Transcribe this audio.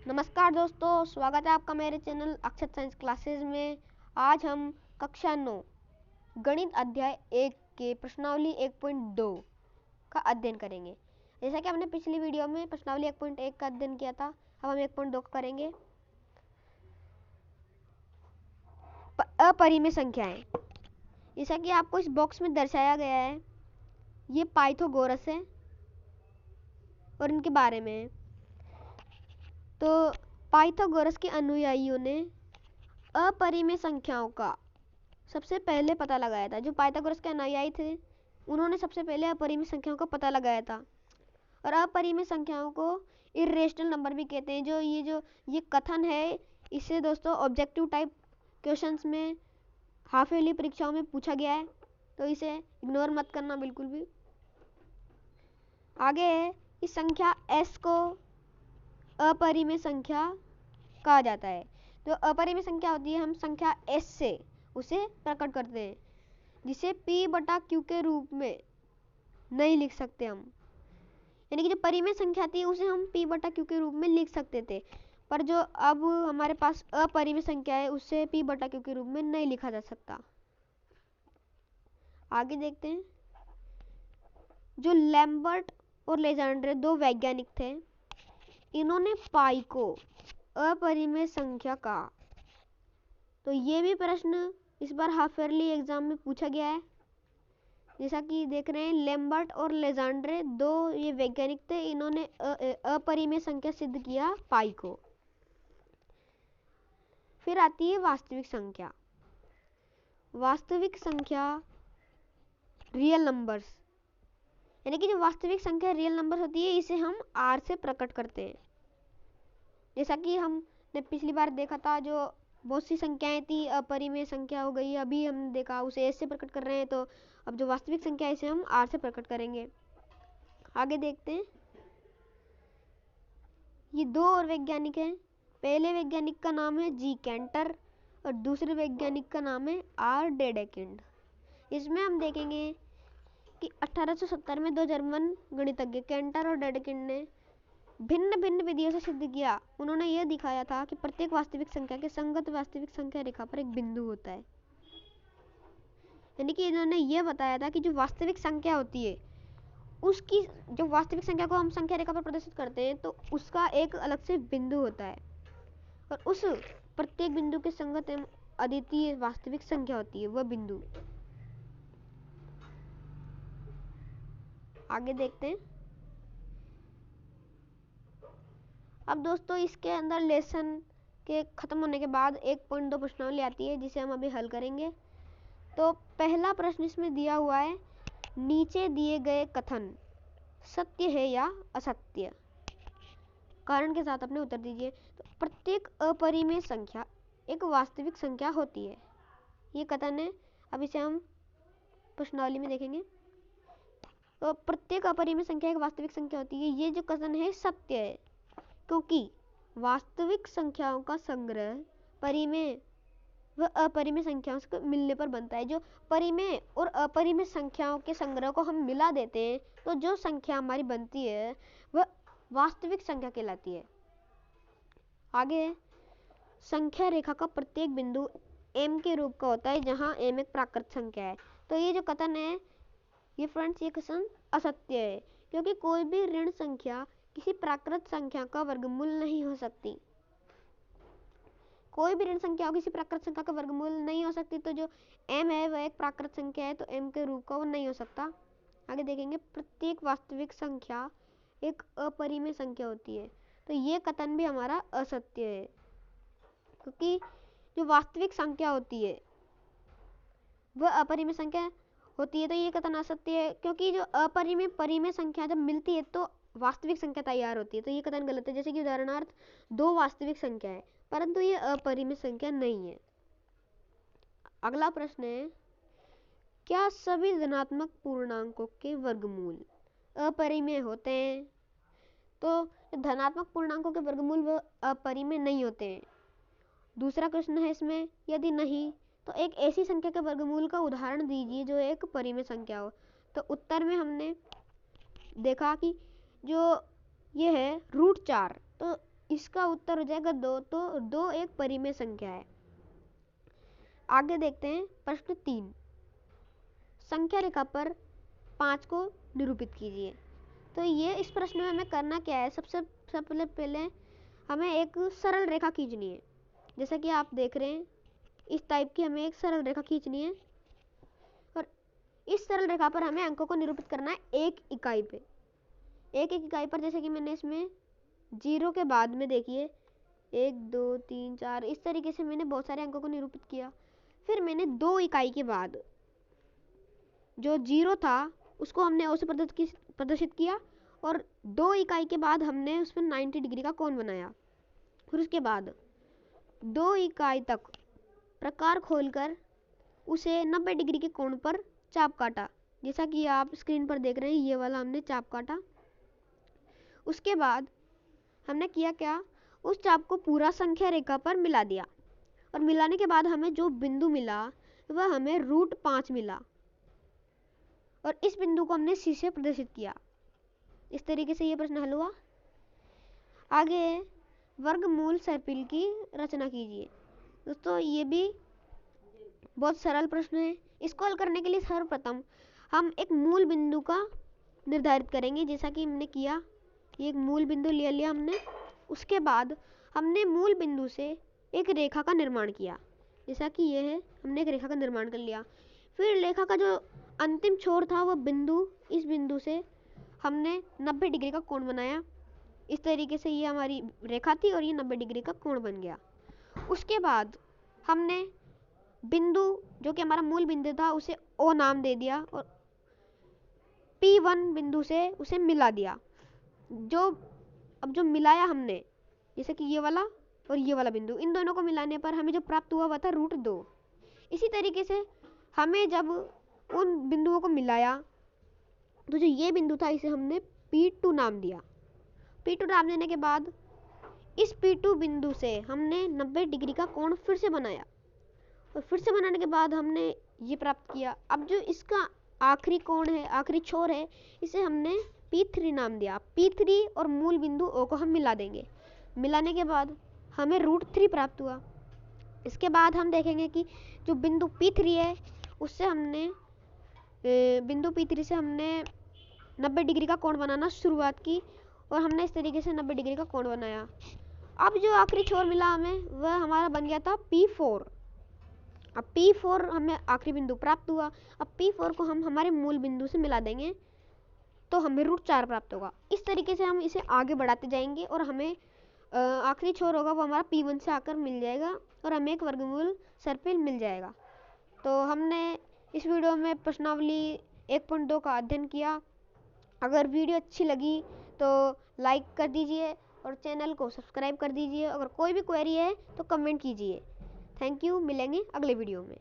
नमस्कार दोस्तों, स्वागत है आपका मेरे चैनल अक्षत साइंस क्लासेस में। आज हम कक्षा 9 गणित अध्याय 1 के प्रश्नावली 1.2 का अध्ययन करेंगे। जैसा कि हमने पिछली वीडियो में प्रश्नावली 1.1 का अध्ययन किया था, अब हम 1.2 का करेंगे। अपरिमेय संख्याएं, जैसा कि आपको इस बॉक्स में दर्शाया गया है, ये पाइथागोरस है और इनके बारे में। तो पाइथागोरस के अनुयायियों ने अपरिमेय संख्याओं का सबसे पहले पता लगाया था। जो पाइथागोरस के अनुयायी थे, उन्होंने सबसे पहले अपरिमेय संख्याओं का पता लगाया था। और अपरिमेय संख्याओं को इर्रेशनल नंबर भी कहते हैं। जो ये कथन है, इससे दोस्तों ऑब्जेक्टिव टाइप क्वेश्चंस में, हाफ ईयरली परीक्षाओं में पूछा गया है, तो इसे इग्नोर मत करना बिल्कुल भी। आगे है, इस संख्या s को अपरिमेय संख्या कहा जाता है। जो अपरिमेय संख्या होती है, हम संख्या s से उसे प्रकट करते हैं, जिसे p/q के रूप में नहीं लिख सकते हम। यानी कि जो परिमेय संख्या थी उसे हम p/q के रूप में लिख सकते थे, पर जो अब हमारे पास अपरिमेय संख्या है उसे p/q के रूप में नहीं लिखा जा सकता। आगे देखते हैं, जो लैम्बर्ट और लेजेंड्रे दो वैज्ञानिक थे, इन्होंने पाई को अपरिमेय संख्या कहा। तो ये भी प्रश्न इस बार हाफ ईयरली एग्जाम में पूछा गया है। जैसा कि देख रहे हैं, लैम्बर्ट और लेजेंड्रे दो ये वैज्ञानिक थे, इन्होंने अपरिमेय संख्या सिद्ध किया पाई को। फिर आती है वास्तविक संख्या। वास्तविक संख्या रियल नंबर्स, यानी कि जो वास्तविक संख्या रियल नंबर होती है, इसे हम r से प्रकट करते हैं। जैसा कि हमने पिछली बार देखा था, जो बहुत सी संख्याएं थी अपरिमेय संख्या हो गई, अभी हमने देखा उसे s से प्रकट कर रहे हैं। तो अब जो वास्तविक संख्या है इसे हम r से प्रकट करेंगे। आगे देखते हैं, ये दो और वैज्ञानिक हैं। पहले वैज्ञानिक का नाम है जी कैंटर और दूसरे वैज्ञानिक का नाम है आर डेडेकिंड। इसमें हम देखेंगे कि 1870 में दो जर्मन गणितज्ञ कैंटर और डेडेकिंड ने भिन्न भिन्न विधियों से सिद्ध किया। उन्होंने यह दिखाया था कि प्रत्येक वास्तविक संख्या के संगत वास्तविक संख्या रेखा पर एक बिंदु होता है। यानी कि इन्होंने यह बताया था कि जो वास्तविक संख्या होती है, उसकी जो वास्तविक संख्या को हम संख्या रेखा पर प्रदर्शित करते हैं, तो उसका एक अलग से बिंदु होता है और उस प्रत्येक बिंदु के संगत एवं अद्वितीय वास्तविक संख्या होती है वह बिंदु। आगे देखते हैं। अब दोस्तों, इसके अंदर लेसन के खत्म होने के बाद 1.2 प्रश्नावली आती है, जिसे हम अभी हल करेंगे। तो पहला प्रश्न इसमें दिया हुआ है, नीचे दिए गए कथन सत्य है या असत्य? कारण के साथ अपने उत्तर दीजिए। तो प्रत्येक अपरिमेय संख्या एक वास्तविक संख्या होती है, ये कथन है। अब इसे हम प्रश्नावली में देखेंगे। तो प्रत्येक अपरिमेय संख्या एक वास्तविक संख्या होती है, ये जो कथन है सत्य है, क्योंकि वास्तविक संख्याओं का संग्रह परिमेय व अपरिमेय संख्याओं से मिलने पर बनता है। जो परिमेय और अपरिमेय संख्याओं के संग्रह को हम मिला देते हैं, तो जो संख्या हमारी बनती है वह वास्तविक संख्या कहलाती है। आगे, संख्या रेखा का प्रत्येक बिंदु m के रूप का होता है, जहां m एक प्राकृत संख्या है। तो ये जो कथन है, ये फ्रेंड्स, ये कथन असत्य है, क्योंकि कोई भी ऋण संख्या किसी प्राकृत संख्या का वर्गमूल नहीं हो सकती। कोई भी ऋण संख्या किसी प्राकृत संख्या का वर्गमूल नहीं हो सकती। तो जो m है वह एक प्राकृत संख्या है, तो m के रूप का वो नहीं हो सकता। आगे देखेंगे, प्रत्येक वास्तविक संख्या एक अपरिमेय संख्या होती है। तो ये कथन भी हमारा असत्य है, क्योंकि जो वास्तविक संख्या होती है वह अपरिमेय संख्या होती है। तो ये कथन असत्य है, क्योंकि जो अपरिमेय परिमेय संख्या जब मिलती है तो वास्तविक संख्या तैयार होती है। तो ये कथन गलत है। जैसे कि उदाहरणार्थ, दो वास्तविक संख्या है परंतु ये अपरिमेय संख्या नहीं है। अगला प्रश्न है, क्या सभी धनात्मक पूर्णांकों के वर्गमूल अपरिमेय होते हैं? तो धनात्मक पूर्णांकों के वर्गमूल वो अपरिमेय नहीं होते हैं। दूसरा प्रश्न है इसमें, यदि नहीं तो एक ऐसी संख्या के वर्गमूल का उदाहरण दीजिए जो एक परिमेय संख्या हो। तो उत्तर में हमने देखा कि जो ये है √4, तो इसका उत्तर हो जाएगा 2। तो 2 एक परिमेय संख्या है। आगे देखते हैं प्रश्न 3। संख्या रेखा पर 5 को निरूपित कीजिए। तो ये इस प्रश्न में हमें करना क्या है, सबसे पहले हमें एक सरल रेखा खींचनी है। जैसा कि आप देख रहे हैं इस टाइप की हमें एक सरल रेखा खींचनी है और इस सरल रेखा पर हमें अंकों को निरूपित करना है एक इकाई पे, एक इकाई पर। जैसे कि मैंने इसमें 0 के बाद में देखिए 1 2 3 4 इस तरीके से मैंने बहुत सारे अंकों को निरूपित किया। फिर मैंने 2 इकाई के बाद जो 0 था उसको हमने ओ से प्रदर्शित किया और 2 इकाई के बाद हमने उसमें 90 डिग्री का कोण बनाया। फिर उसके बाद 2 इकाई तक प्रकार खोलकर उसे 90 डिग्री के कोण पर चाप काटा, जैसा कि आप स्क्रीन पर देख रहे हैं। ये वाला हमने चाप काटा। उसके बाद हमने किया क्या, उस चाप को पूरा संख्या रेखा पर मिला दिया और मिलाने के बाद हमें जो बिंदु मिला वह हमें √5 मिला और इस बिंदु को हमने सी से प्रदर्शित किया। इस तरीके से ये प्रश्न हल हुआ। आगे वर्गमूल सर्पिल की रचना कीजिए। दोस्तों ये भी बहुत सरल प्रश्न है। इसको हल करने के लिए सर्वप्रथम हम एक मूल बिंदु का निर्धारित करेंगे, जैसा कि हमने किया। ये एक मूल बिंदु ले लिया हमने। उसके बाद हमने मूल बिंदु से एक रेखा का निर्माण किया, जैसा कि ये है। हमने एक रेखा का निर्माण कर लिया। फिर रेखा का जो अंतिम छोर था वह बिंदु, इस बिंदु से हमने 90 डिग्री का कोण बनाया। इस तरीके से ये हमारी रेखा थी और ये 90 डिग्री का कोण बन गया। उसके बाद हमने बिंदु जो कि हमारा मूल बिंदु था उसे ओ नाम दे दिया और P1 बिंदु से उसे मिला दिया। अब जो मिलाया हमने, जैसे कि ये वाला और ये वाला बिंदु, इन दोनों को मिलाने पर हमें जो प्राप्त हुआ वह था √2। इसी तरीके से हमें जब उन बिंदुओं को मिलाया तो जो ये बिंदु था इसे हमने P2 नाम दिया। P2 नाम देने के बाद इस P2 बिंदु से हमने 90 डिग्री का कोण फिर से बनाया और फिर से बनाने के बाद हमने ये प्राप्त किया। अब जो इसका आखिरी कोण है, आखिरी छोर है, इसे हमने P3 नाम दिया। P3 और मूल बिंदु O को हम मिला देंगे। मिलाने के बाद हमें √3 प्राप्त हुआ। इसके बाद हम देखेंगे कि जो बिंदु P3 है उससे हमने बिंदु P3 से हमने 90 डिग्री का कोण बनाना शुरुआत की और हमने इस तरीके से 90 डिग्री का कोण बनाया। अब जो आखिरी छोर मिला हमें वह हमारा बन गया था P4। अब P4 हमें आखिरी बिंदु प्राप्त हुआ। अब P4 को हम हमारे मूल बिंदु से मिला देंगे तो हमें √4 प्राप्त होगा। इस तरीके से हम इसे आगे बढ़ाते जाएंगे और हमें आखिरी छोर होगा वो हमारा P1 से आकर मिल जाएगा और हमें एक वर्गमूल सर्पिल मिल जाएगा। तो हमने इस वीडियो में प्रश्नावली 1.2 का अध्ययन किया। अगर वीडियो अच्छी लगी तो लाइक कर दीजिए और चैनल को सब्सक्राइब कर दीजिए। अगर कोई भी क्वेरी है तो कमेंट कीजिए। Thank you. मिलेंगे अगले वीडियो में।